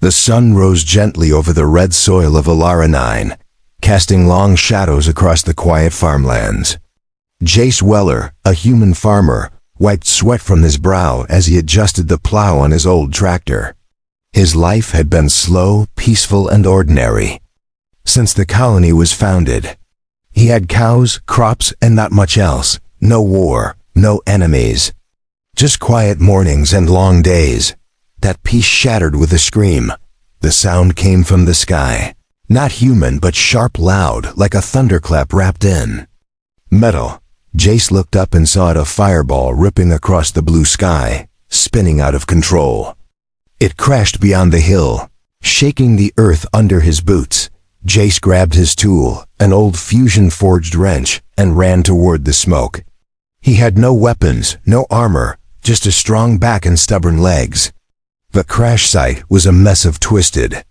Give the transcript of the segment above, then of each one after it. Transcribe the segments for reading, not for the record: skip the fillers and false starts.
The sun rose gently over the red soil of Alara 9, casting long shadows across the quiet farmlands. Jace Weller, a human farmer, wiped sweat from his brow as he adjusted the plow on his old tractor. His life had been slow, peaceful, and ordinary since the colony was founded. He had cows, crops, and not much else. No war, no enemies. Just quiet mornings and long days. That peace shattered with a scream. The sound came from the sky. Not human, but sharp, loud, like a thunderclap wrapped in metal. Jace looked up and saw it, a fireball ripping across the blue sky, spinning out of control. It crashed beyond the hill, shaking the earth under his boots. Jace grabbed his tool, an old fusion-forged wrench, and ran toward the smoke. He had no weapons, no armor, just a strong back and stubborn legs. The crash site was a mess of twisted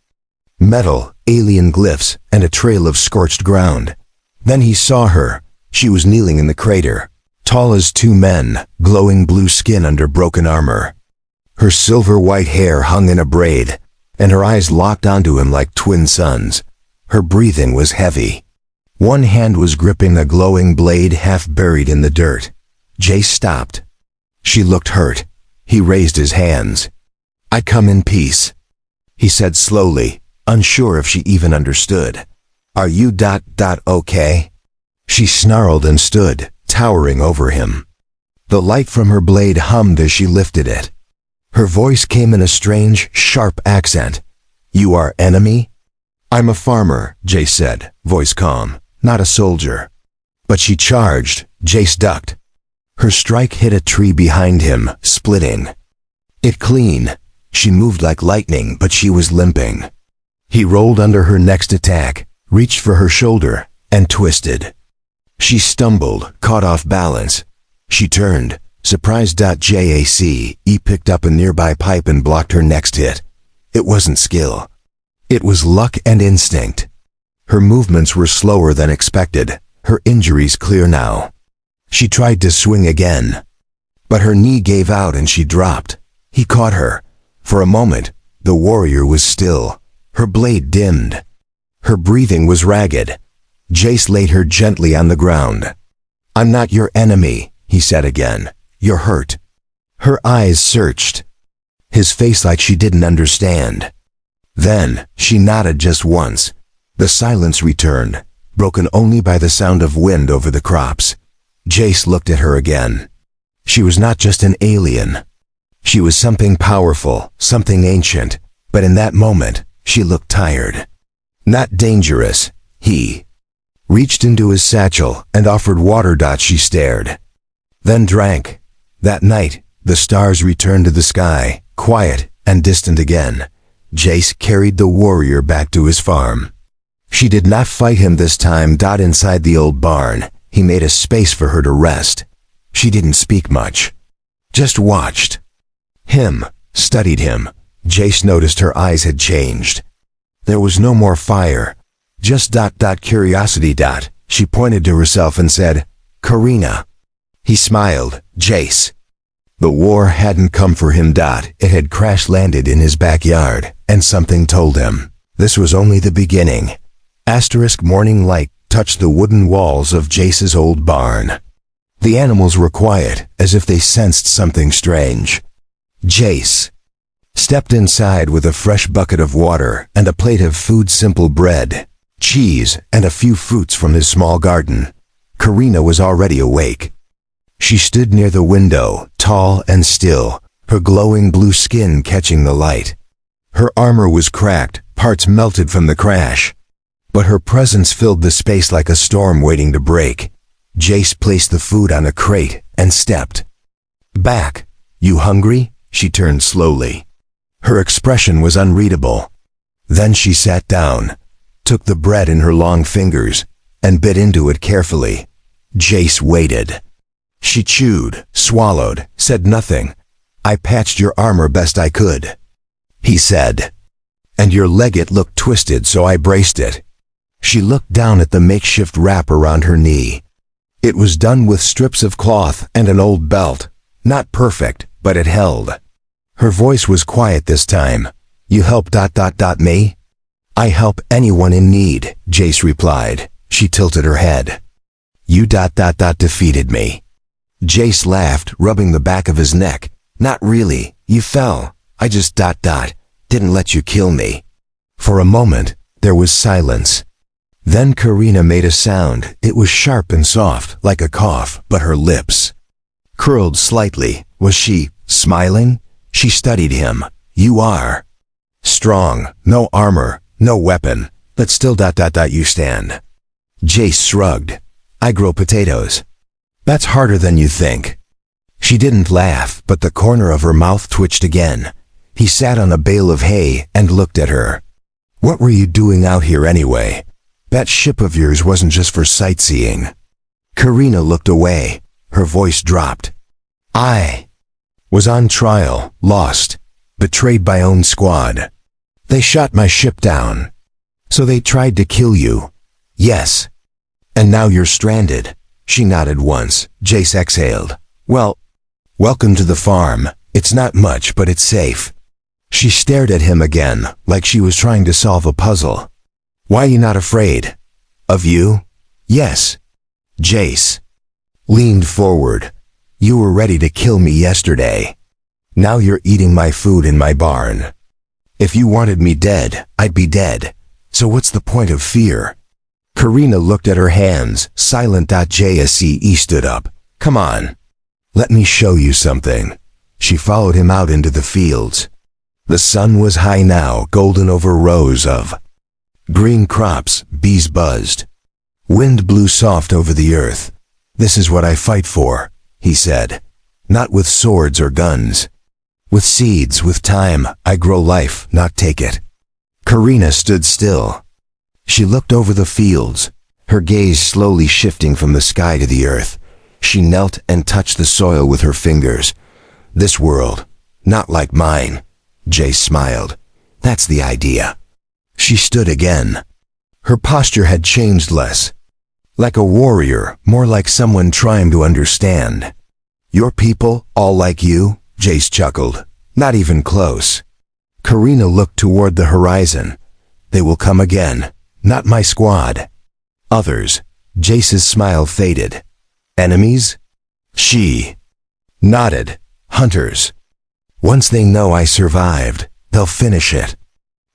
metal, alien glyphs, and a trail of scorched ground. Then he saw her. She was kneeling in the crater, tall as two men, glowing blue skin under broken armor. Her silver-white hair hung in a braid, and her eyes locked onto him like twin suns. Her breathing was heavy. One hand was gripping a glowing blade half buried in the dirt. Jace stopped. She looked hurt. He raised his hands. "I come in peace," he said slowly, unsure if she even understood. "Are you okay?" She snarled and stood, towering over him. The light from her blade hummed as she lifted it. Her voice came in a strange, sharp accent. "You are enemy?" "I'm a farmer," Jace said, voice calm, "not a soldier." But she charged. Jace ducked. Her strike hit a tree behind him, splitting it clean. She moved like lightning, but she was limping. He rolled under her next attack, reached for her shoulder, and twisted. She stumbled, caught off balance. She turned, surprised. Jace picked up a nearby pipe and blocked her next hit. It wasn't skill. It was luck and instinct. Her movements were slower than expected, her injuries clear now. She tried to swing again, but her knee gave out and she dropped. He caught her. For a moment, the warrior was still. Her blade dimmed. Her breathing was ragged. Jace laid her gently on the ground. "I'm not your enemy," he said again. "You're hurt." Her eyes searched his face like she didn't understand. Then, she nodded just once. The silence returned, broken only by the sound of wind over the crops. Jace looked at her again. She was not just an alien. She was something powerful, something ancient, but in that moment, she looked tired. Not dangerous. He reached into his satchel and offered water. She stared, then drank. That night, the stars returned to the sky, quiet and distant again. Jace carried the warrior back to his farm. She did not fight him this time. Inside the old barn, he made a space for her to rest. She didn't speak much, just watched him, studied him. Jace noticed her eyes had changed. There was no more fire, just curiosity. She pointed to herself and said, "Karina." He smiled. Jace. The war hadn't come for him. It had crash-landed in his backyard, and something told him this was only the beginning. Morning light touched the wooden walls of Jace's old barn. The animals were quiet, as if they sensed something strange. Jace stepped inside with a fresh bucket of water and a plate of food, simple bread, cheese, and a few fruits from his small garden. Karina was already awake. She stood near the window, tall and still, her glowing blue skin catching the light. Her armor was cracked, parts melted from the crash, but her presence filled the space like a storm waiting to break. Jace placed the food on a crate and stepped back. "You hungry?" She turned slowly. Her expression was unreadable. Then she sat down, took the bread in her long fingers, and bit into it carefully. Jace waited. She chewed, swallowed, said nothing. "I patched your armor best I could," he said. "And your leg, it looked twisted, so I braced it." She looked down at the makeshift wrap around her knee. It was done with strips of cloth and an old belt. Not perfect, but it held. Her voice was quiet this time. You help me? I help anyone in need, Jace replied. She tilted her head. You defeated me. Jace laughed, rubbing the back of his neck. Not really, you fell. I just didn't let you kill me. For a moment, there was silence. Then Karina made a sound. It was sharp and soft, like a cough, but her lips curled slightly. Was she smiling? She studied him. You are strong, no armor, no weapon, but still you stand. Jace shrugged. I grow potatoes. That's harder than you think. She didn't laugh, but the corner of her mouth twitched again. He sat on a bale of hay and looked at her. What were you doing out here anyway? That ship of yours wasn't just for sightseeing. Karina looked away. Her voice dropped. I was on trial, lost, betrayed by own squad. They shot my ship down. So they tried to kill you. Yes. And now you're stranded. She nodded once. Jace exhaled. Well, welcome to the farm. It's not much, but it's safe. She stared at him again, like she was trying to solve a puzzle. Why are you not afraid? Of you? Yes. Jace leaned forward. You were ready to kill me yesterday. Now you're eating my food in my barn. If you wanted me dead, I'd be dead. So what's the point of fear? Karina looked at her hands, silent. Jace stood up. Come on. Let me show you something. She followed him out into the fields. The sun was high now, golden over rows of green crops. Bees buzzed. Wind blew soft over the earth. This is what I fight for, he said. Not with swords or guns. With seeds, with time, I grow life, not take it. Karina stood still. She looked over the fields, her gaze slowly shifting from the sky to the earth. She knelt and touched the soil with her fingers. This world, not like mine. Jace smiled. That's the idea. She stood again. Her posture had changed less. Like a warrior, more like someone trying to understand. Your people, all like you? Jace chuckled. Not even close. Karina looked toward the horizon. They will come again. Not my squad. Others. Jace's smile faded. Enemies? She nodded. Hunters. Once they know I survived, they'll finish it.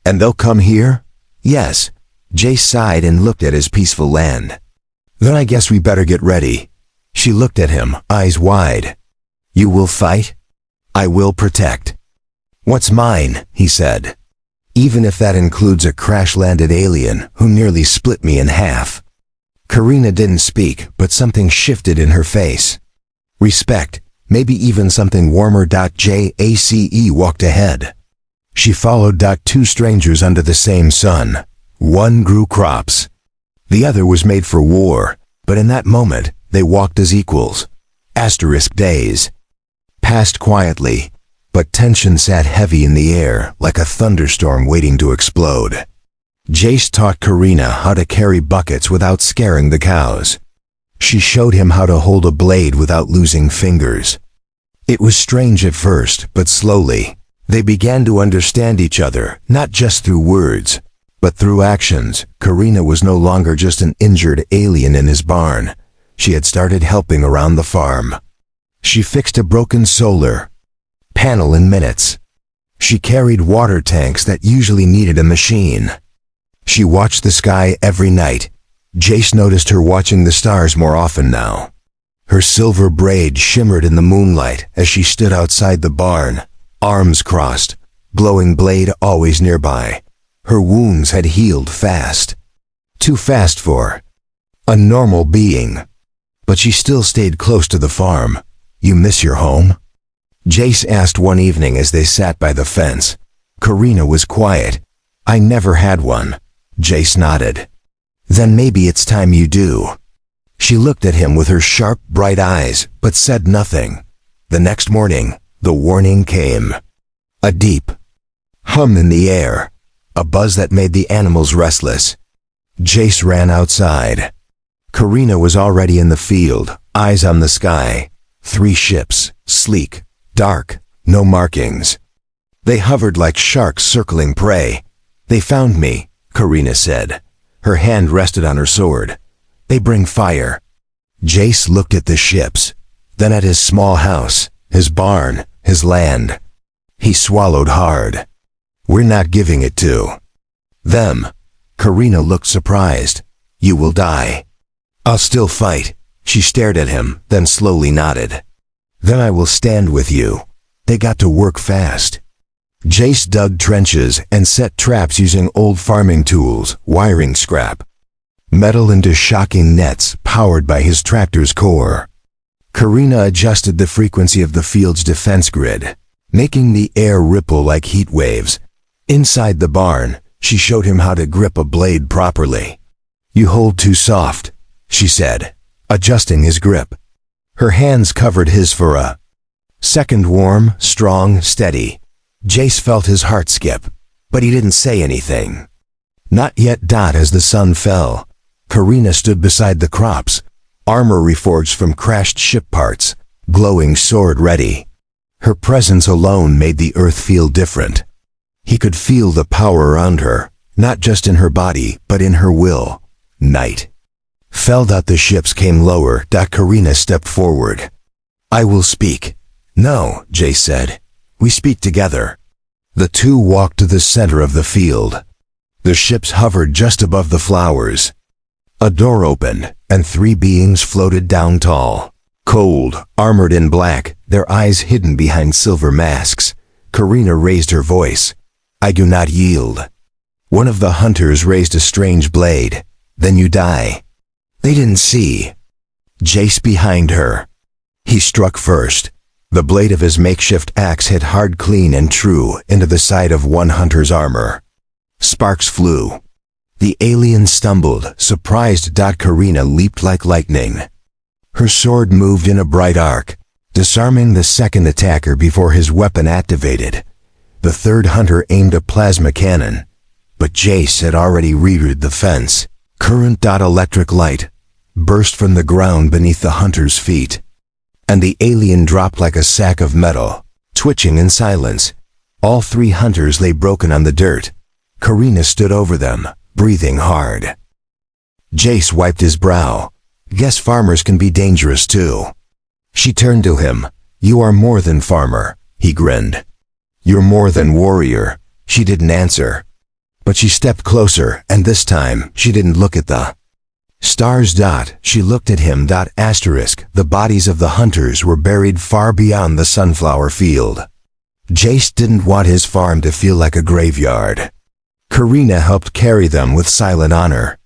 And they'll come here? Yes. Jace sighed and looked at his peaceful land. Then I guess we better get ready. She looked at him, eyes wide. You will fight? I will protect. What's mine, he said. Even if that includes a crash-landed alien who nearly split me in half. Karina didn't speak, but something shifted in her face. Respect, maybe even something warmer. Jace walked ahead. She followed. Two strangers under the same sun. One grew crops. The other was made for war, but in that moment, they walked as equals. Days passed quietly, but tension sat heavy in the air like a thunderstorm waiting to explode. Jace taught Karina how to carry buckets without scaring the cows. She showed him how to hold a blade without losing fingers. It was strange at first, but slowly, they began to understand each other, not just through words, but through actions. Karina was no longer just an injured alien in his barn. She had started helping around the farm. She fixed a broken solar panel in minutes. She carried water tanks that usually needed a machine. She watched the sky every night. Jace noticed her watching the stars more often now. Her silver braid shimmered in the moonlight as she stood outside the barn, arms crossed, glowing blade always nearby. Her wounds had healed fast. Too fast for a normal being. But she still stayed close to the farm. You miss your home? Jace asked one evening as they sat by the fence. Karina was quiet. I never had one. Jace nodded. Then maybe it's time you do. She looked at him with her sharp, bright eyes, but said nothing. The next morning, the warning came. A deep hum in the air, a buzz that made the animals restless. Jace ran outside. Karina was already in the field, eyes on the sky. 3 ships, sleek, dark, no markings. They hovered like sharks circling prey. They found me, Karina said. Her hand rested on her sword. They bring fire. Jace looked at the ships, then at his small house, his barn, his land. He swallowed hard. We're not giving it to them. Karina looked surprised. You will die. I'll still fight. She stared at him, then slowly nodded. Then I will stand with you. They got to work fast. Jace dug trenches and set traps using old farming tools, wiring scrap. Metal into shocking nets powered by his tractor's core. Karina adjusted the frequency of the field's defense grid, making the air ripple like heat waves. Inside the barn, she showed him how to grip a blade properly. You hold too soft, she said, adjusting his grip. Her hands covered his for a second, warm, strong, steady. Jace felt his heart skip, but he didn't say anything. Not yet. As the sun fell, Karina stood beside the crops, armor reforged from crashed ship parts, glowing sword ready. Her presence alone made the earth feel different. He could feel the power around her, not just in her body, but in her will. Night fell. The ships came lower. Karina stepped forward. I will speak. No, Jace said. We speak together. The two walked to the center of the field. The ships hovered just above the flowers. A door opened, and three beings floated down tall, cold, armored in black, their eyes hidden behind silver masks. Karina raised her voice. I do not yield. One of the hunters raised a strange blade. Then you die. They didn't see Jace behind her. He struck first. The blade of his makeshift axe hit hard, clean and true, into the side of one hunter's armor. Sparks flew. The alien stumbled, surprised. Karina leaped like lightning. Her sword moved in a bright arc, disarming the second attacker before his weapon activated. The third hunter aimed a plasma cannon, but Jace had already reared the fence. Current. Electric light burst from the ground beneath the hunter's feet, and the alien dropped like a sack of metal, twitching in silence. All three hunters lay broken on the dirt. Karina stood over them, breathing hard. Jace wiped his brow. Guess farmers can be dangerous too. She turned to him. You are more than farmer, he grinned. You're more than warrior. She didn't answer, but she stepped closer, and this time she didn't look at the stars. She looked at him. The bodies of the hunters were buried far beyond the sunflower field. Jace didn't want his farm to feel like a graveyard. Karina helped carry them with silent honor.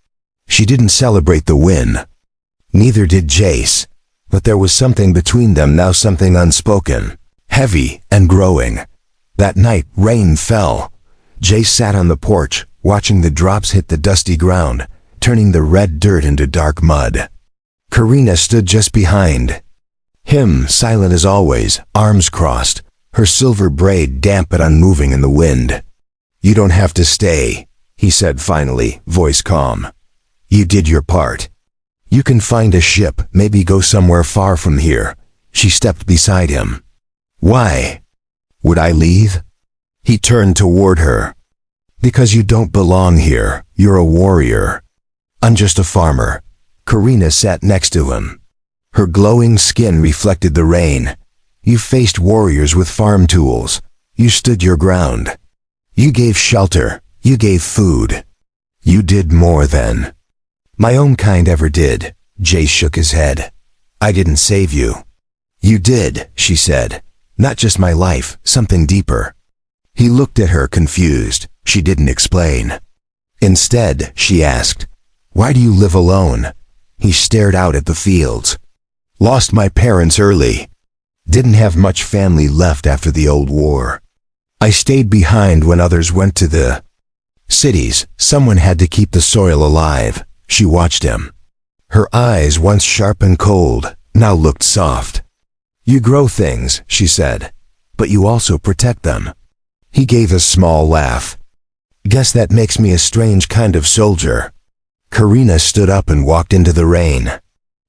She didn't celebrate the win. Neither did Jace, but there was something between them now, something unspoken, heavy and growing. That night, rain fell. Jace sat on the porch, watching the drops hit the dusty ground, turning the red dirt into dark mud. Karina stood just behind him, silent as always, arms crossed, her silver braid damp but unmoving in the wind. You don't have to stay, he said finally, voice calm. You did your part. You can find a ship, maybe go somewhere far from here. She stepped beside him. Why would I leave? He turned toward her. Because you don't belong here. You're a warrior. I'm just a farmer. Karina sat next to him. Her glowing skin reflected the rain. You faced warriors with farm tools. You stood your ground. You gave shelter. You gave food. You did more than my own kind ever did. Jace shook his head. I didn't save you. You did, she said. Not just my life, something deeper. He looked at her, confused. She didn't explain. Instead, she asked, why do you live alone? He stared out at the fields. Lost my parents early. Didn't have much family left after the old war. I stayed behind when others went to the cities. Someone had to keep the soil alive. She watched him. Her eyes, once sharp and cold, now looked soft. You grow things, she said, but you also protect them. He gave a small laugh. Guess that makes me a strange kind of soldier. Karina stood up and walked into the rain.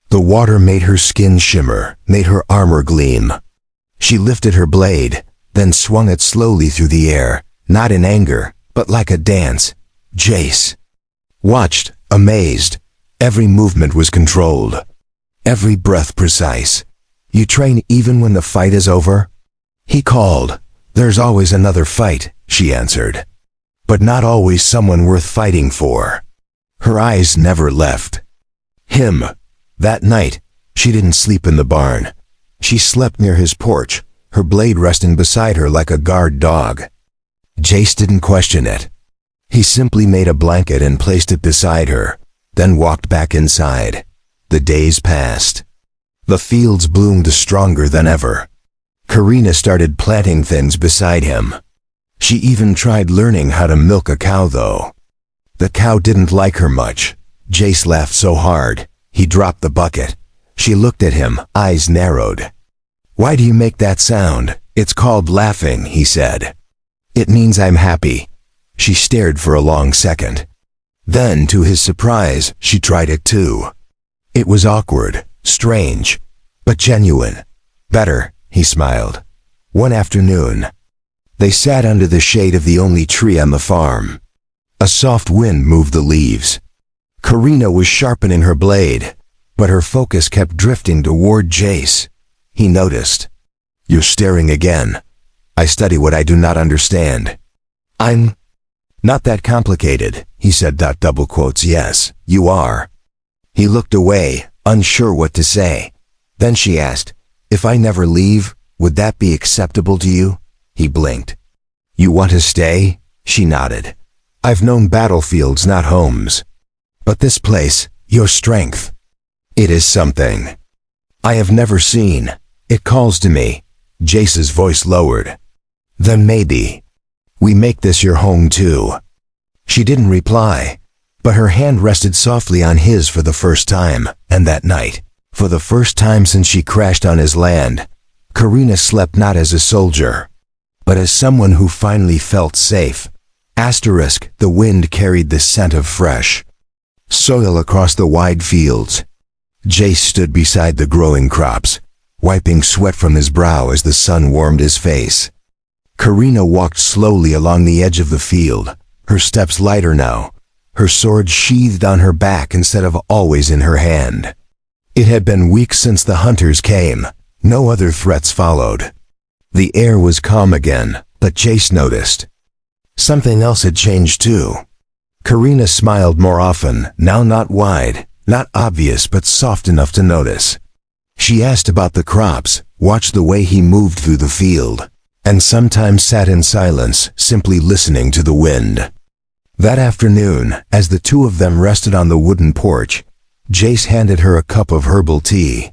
The water made her skin shimmer, made her armor gleam. She lifted her blade. then swung it slowly through the air, not in anger, but like a dance. Jace watched, amazed. Every movement was controlled, every breath precise. "You train even when the fight is over?" he called. "There's always another fight," she answered. "But not always someone worth fighting for." Her eyes never left him. That night, she didn't sleep in the barn. She slept near his porch, her blade resting beside her like a guard dog. Jace didn't question it. He simply made a blanket and placed it beside her, then walked back inside. The days passed. The fields bloomed stronger than ever. Karina started planting things beside him. She even tried learning how to milk a cow, though. The cow didn't like her much. Jace laughed so hard, he dropped the bucket. She looked at him, eyes narrowed. "Why do you make that sound?" "It's called laughing," he said. "It means I'm happy." She stared for a long second. Then, to his surprise, she tried it too. It was awkward, strange, but genuine. "Better," he smiled. One afternoon, they sat under the shade of the only tree on the farm. A soft wind moved the leaves. Karina was sharpening her blade, but her focus kept drifting toward Jace. He noticed. "You're staring again." "I study what I do not understand." "I'm not that complicated," he said. Double quotes. "Yes, you are." He looked away, unsure what to say. Then she asked, "If I never leave, would that be acceptable to you?" He blinked. "You want to stay?" She nodded. "I've known battlefields, not homes. But this place, your strength, it is something I have never seen. It calls to me." Jace's voice lowered. "Then maybe we make this your home too." She didn't reply, but her hand rested softly on his for the first time, and that night, for the first time since she crashed on his land, Karina slept not as a soldier, but as someone who finally felt safe. The wind carried the scent of fresh soil across the wide fields. Jace stood beside the growing crops, wiping sweat from his brow as the sun warmed his face. Karina walked slowly along the edge of the field, her steps lighter now, her sword sheathed on her back instead of always in her hand. It had been weeks since the hunters came. No other threats followed. The air was calm again, but Jace noticed something else had changed too. Karina smiled more often, now not wide, not obvious, but soft enough to notice. She asked about the crops, watched the way he moved through the field, and sometimes sat in silence, simply listening to the wind. That afternoon, as the two of them rested on the wooden porch, Jace handed her a cup of herbal tea.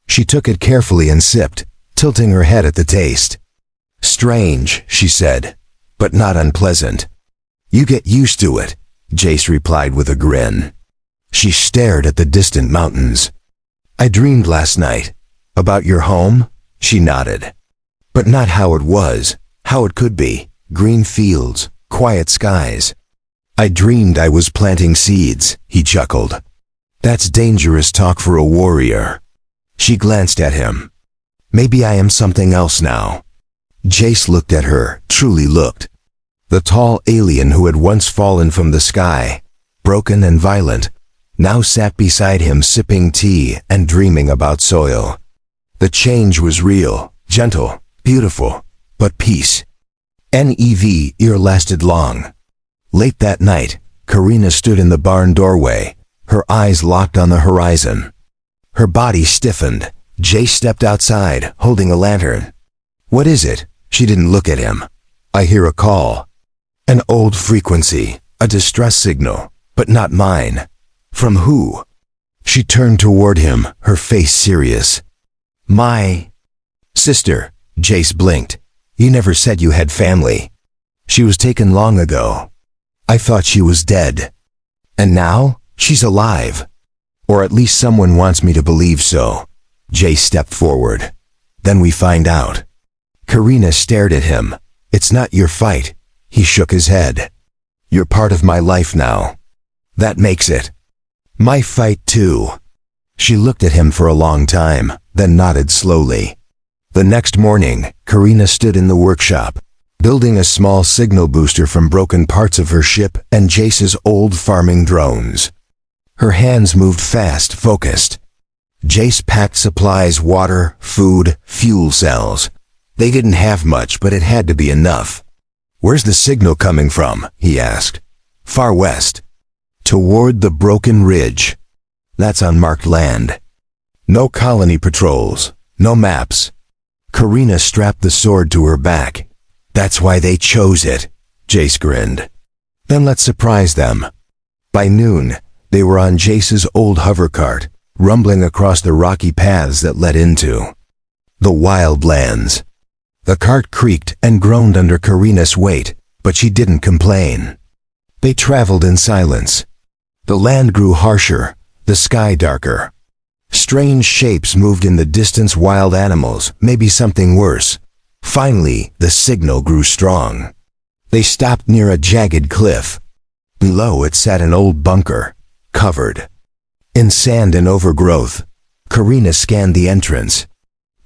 She took it carefully and sipped, tilting her head at the taste. "Strange," she said, "but not unpleasant." "You get used to it," Jace replied with a grin. She stared at the distant mountains. "I dreamed last night." "About your home?" She nodded. "But not how it was, how it could be. Green fields, quiet skies." "I dreamed I was planting seeds," he chuckled. "That's dangerous talk for a warrior." She glanced at him. "Maybe I am something else now." Jace looked at her, truly looked. The tall alien who had once fallen from the sky, broken and violent, now sat beside him sipping tea and dreaming about soil. The change was real, gentle, beautiful, but peace. Ear lasted long. Late that night, Karina stood in the barn doorway, her eyes locked on the horizon. Her body stiffened. Jace stepped outside, holding a lantern. "What is it?" She didn't look at him. "I hear a call. An old frequency, a distress signal, but not mine." "From who?" She turned toward him, her face serious. "My sister." Jace blinked. "You never said you had family." "She was taken long ago. I thought she was dead. And now, she's alive. Or at least someone wants me to believe so." Jace stepped forward. "Then we find out." Karina stared at him. "It's not your fight." He shook his head. "You're part of my life now. That makes it my fight too." She looked at him for a long time, then nodded slowly. The next morning, Karina stood in the workshop, building a small signal booster from broken parts of her ship and Jace's old farming drones. Her hands moved fast, focused. Jace packed supplies, water, food, fuel cells. They didn't have much, but it had to be enough. "Where's the signal coming from?" he asked. "Far west. Toward the broken ridge. That's unmarked land. No colony patrols, no maps." Karina strapped the sword to her back. "That's why they chose it," Jace grinned. "Then let's surprise them." By noon, they were on Jace's old hovercart, rumbling across the rocky paths that led into the wildlands. The cart creaked and groaned under Karina's weight, but she didn't complain. They traveled in silence. The land grew harsher, the sky darker. Strange shapes moved in the distance, wild animals, maybe something worse. Finally, the signal grew strong. They stopped near a jagged cliff. Below it sat an old bunker, covered in sand and overgrowth. Karina scanned the entrance.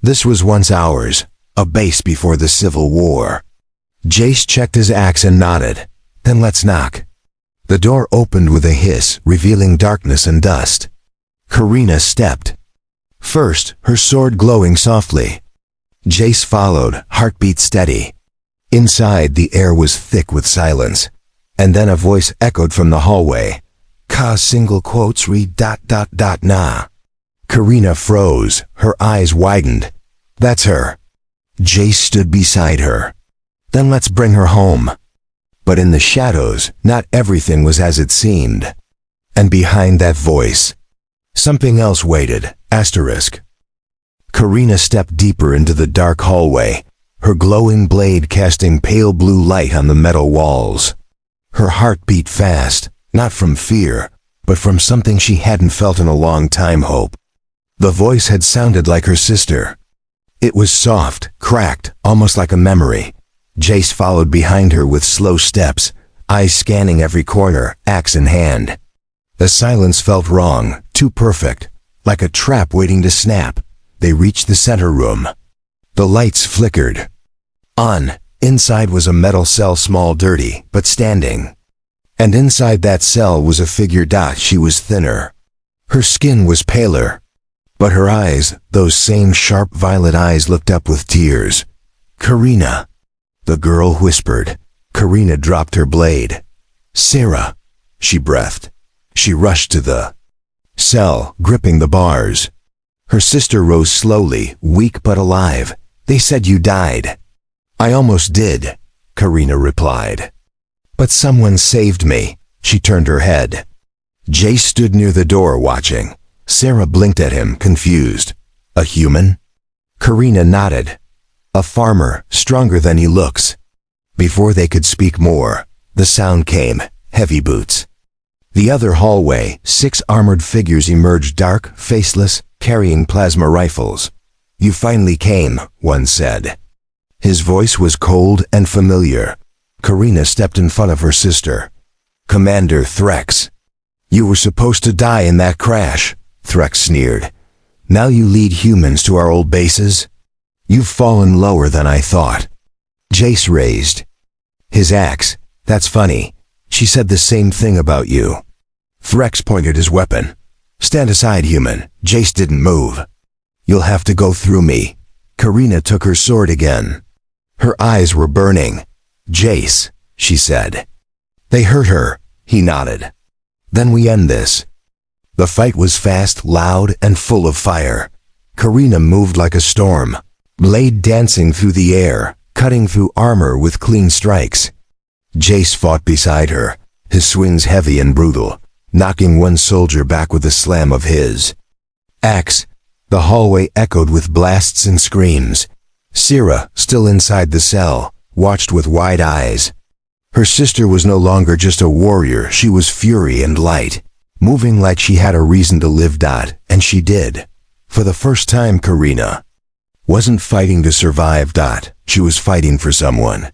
This was once ours, a base before the Civil War. Jace checked his axe and nodded. "Then let's knock." The door opened with a hiss, revealing darkness and dust. Karina stepped. First, her sword glowing softly. Jace followed, heartbeat steady. Inside, the air was thick with silence. And then a voice echoed from the hallway. "Ka single quotes read ... nah." Karina froze, her eyes widened. "That's her." Jace stood beside her. "Then let's bring her home." But in the shadows, not everything was as it seemed. And behind that voice, something else waited, asterisk. Karina stepped deeper into the dark hallway, her glowing blade casting pale blue light on the metal walls. Her heart beat fast, not from fear, but from something she hadn't felt in a long time, hope. The voice had sounded like her sister. It was soft, cracked, almost like a memory. Jace followed behind her with slow steps, eyes scanning every corner, axe in hand. The silence felt wrong, too perfect, like a trap waiting to snap. They reached the center room. The lights flickered. Inside was a metal cell, small, dirty, but standing. And inside that cell was a figure. She was thinner. Her skin was paler. But her eyes, those same sharp violet eyes, looked up with tears. "Karina," the girl whispered. Karina dropped her blade. "Sarah," she breathed. She rushed to the cell, gripping the bars. Her sister rose slowly, weak but alive. "They said you died." "I almost did," Karina replied. "But someone saved me." She turned her head. Jace stood near the door watching. Sarah blinked at him, confused. "A human?" Karina nodded. "A farmer, stronger than he looks." Before they could speak more, the sound came, heavy boots. The other hallway, 6 armored figures emerged, dark, faceless, carrying plasma rifles. "You finally came," one said. His voice was cold and familiar. Karina stepped in front of her sister. "Commander Threx." "You were supposed to die in that crash," Threx sneered. "Now you lead humans to our old bases? You've fallen lower than I thought." Jace raised his axe. "That's funny. She said the same thing about you." Threx pointed his weapon. "Stand aside, human." Jace didn't move. "You'll have to go through me." Karina took her sword again. Her eyes were burning. "Jace," she said. "They hurt her," he nodded. "Then we end this." The fight was fast, loud, and full of fire. Karina moved like a storm, blade dancing through the air, cutting through armor with clean strikes. Jace fought beside her, his swings heavy and brutal, knocking one soldier back with a slam of his axe. The hallway echoed with blasts and screams. Sarah, still inside the cell, watched with wide eyes. Her sister was no longer just a warrior, she was fury and light, moving like she had a reason to live. And she did. For the first time, Karina wasn't fighting to survive. She was fighting for someone.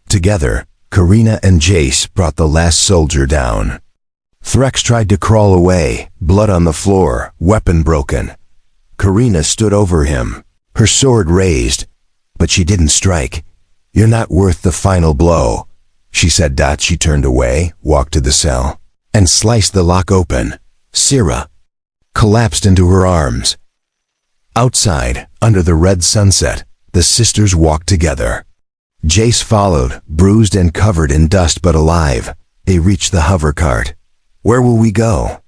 Together, Karina and Jace brought the last soldier down. Threx tried to crawl away, blood on the floor, weapon broken. Karina stood over him. her sword raised, but she didn't strike. "You're not worth the final blow," she said. She turned away, walked to the cell, and sliced the lock open. Syrah collapsed into her arms. Outside, under the red sunset, the sisters walked together. Jace followed, bruised and covered in dust but alive. They reached the hover cart. "Where will we go?"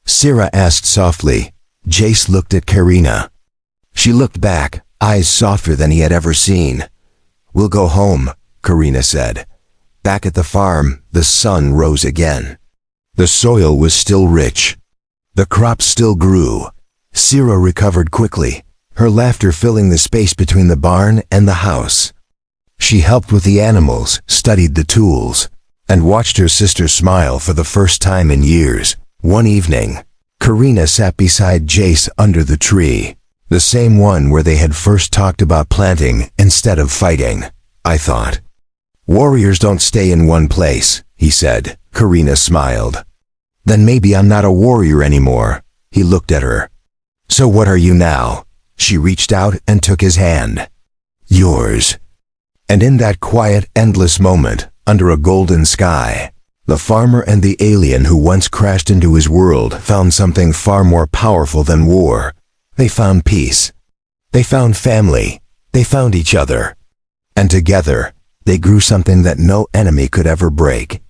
Syrah asked softly. Jace looked at Karina. She looked back, eyes softer than he had ever seen. "We'll go home," Karina said. Back at the farm, the sun rose again. The soil was still rich. The crops still grew. Syrah recovered quickly, her laughter filling the space between the barn and the house. She helped with the animals, studied the tools, and watched her sister smile for the first time in years. One evening, Karina sat beside Jace under the tree, the same one where they had first talked about planting instead of fighting. "I thought. Warriors don't stay in one place," he said. Karina smiled. "Then maybe I'm not a warrior anymore." He looked at her. "So what are you now?" She reached out and took his hand. "Yours." And in that quiet, endless moment, under a golden sky, the farmer and the alien who once crashed into his world found something far more powerful than war. They found peace. They found family. They found each other. And together, they grew something that no enemy could ever break.